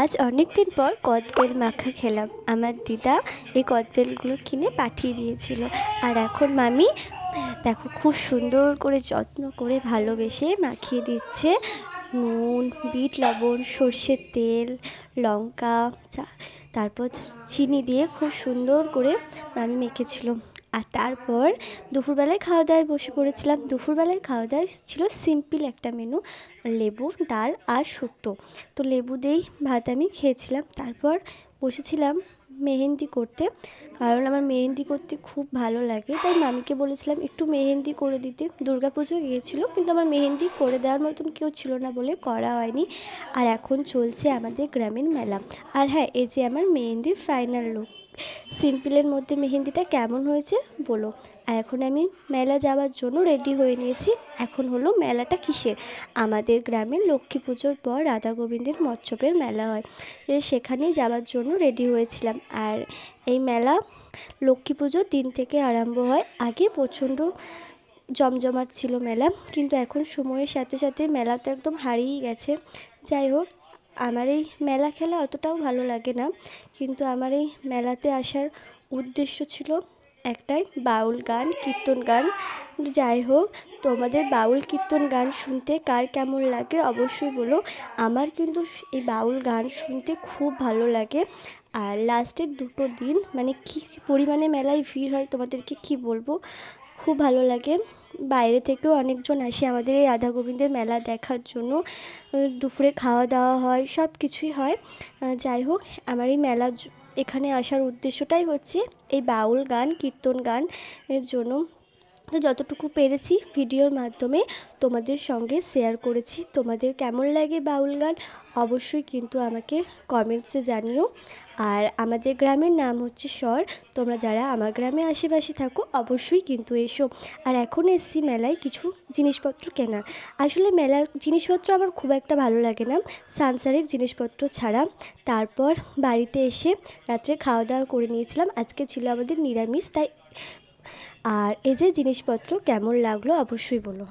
আজ অনেক দিন পর কদবেল মাখা খেলাম। আমার দিদা এই কদবেলগুলো কিনে পাঠিয়ে দিয়েছিল। আর এখন মামি দেখো খুব সুন্দর করে যত্ন করে ভালোবেসে মাখিয়ে দিচ্ছে। নুন, বিট লবণ, সর্ষের তেল, লঙ্কা, তারপর চিনি দিয়ে খুব সুন্দর করে মামি মেখেছিল। আর তারপর দুপুরবেলায় খাওয়া দাওয়ায় বসে পড়েছিলাম। দুপুরবেলায় খাওয়া দাওয়া ছিল সিম্পল একটা মেনু, লেবু, ডাল আর শুক্তো। তো লেবু দিয়েই ভাত আমি খেয়েছিলাম। তারপর বসেছিলাম মেহেন্দি করতে, কারণ আমার মেহেন্দি করতে খুব ভালো লাগে। তাই মামিকে বলেছিলাম একটু মেহেন্দি করে দিতে। দুর্গাপুজো গিয়েছিলো, কিন্তু আমার মেহেন্দি করে দেওয়ার মতন কেউ ছিল না বলে করা হয়নি। আর এখন চলছে আমাদের গ্রামীণ মেলা। আর হ্যাঁ, এই যে আমার মেহেন্দির ফাইনাল লুক। সিম্পলের মধ্যে মেহেন্দিটা কেমন হয়েছে বলো। আর এখন আমি মেলা যাওয়ার জন্য রেডি হয়ে নিয়েছি। এখন হলো মেলাটা কিসের, আমাদের গ্রামে লক্ষ্মী পুজোর পর রাধা গোবিন্দের মৎসবের মেলা হয়, সেখানেই যাওয়ার জন্য রেডি হয়েছিলাম। আর এই মেলা লক্ষ্মী পুজোর দিন থেকে আরম্ভ হয়। আগে প্রচণ্ড জমজমাট ছিল মেলা, কিন্তু এখন সময়ের সাথে সাথে মেলা তো একদম হারিয়েই গেছে। যাই হোক, আমার এই মেলা খেলা অতটাও ভালো লাগে না, কিন্তু আমার এই মেলাতে আসার উদ্দেশ্য ছিল একটাই, বাউল গান, কীর্তন গান। যাই হোক, তোমাদের বাউল কীর্তন গান শুনতে কার কেমন লাগে অবশ্যই বলো। আমার কিন্তু এই বাউল গান শুনতে খুব ভালো লাগে। আর লাস্টের দুটো দিন মানে কী পরিমাণে মেলায় ভিড় হয় তোমাদেরকে কি বলবো, খুব ভালো লাগে। বাইরে থেকেও অনেকজন আসে আমাদের এই রাধা গোবিন্দের মেলা দেখার জন্য। দুপুরে খাওয়া দাওয়া হয়, সব কিছুই হয়। যাই হোক, আমার এই মেলা এখানে আসার উদ্দেশ্যটাই হচ্ছে এই বাউল গান, কীর্তন গান এর জন্য। তো যতটুকু পেরেছি ভিডিওর মাধ্যমে তোমাদের সঙ্গে শেয়ার করেছি। তোমাদের কেমন লাগে বাউল গান অবশ্যই কিন্তু আমাকে কমেন্টসে জানিও। আর আমাদের গ্রামের নাম হচ্ছে শর। তোমরা যারা আমার গ্রামে আশেপাশে থাকো অবশ্যই কিন্তু এসো। আর এখন এসছি মেলায় কিছু জিনিসপত্র কেনার। আসলে মেলার জিনিসপত্র আমার খুব একটা ভালো লাগে না, সাংসারিক জিনিসপত্র ছাড়া। তারপর বাড়িতে এসে রাত্রে খাওয়া দাওয়া করে নিয়েছিলাম। আজকে ছিল আমাদের নিরামিষ, তাই। আর এই যে জিনিসপত্র কেমন লাগলো অবশ্যই বলো।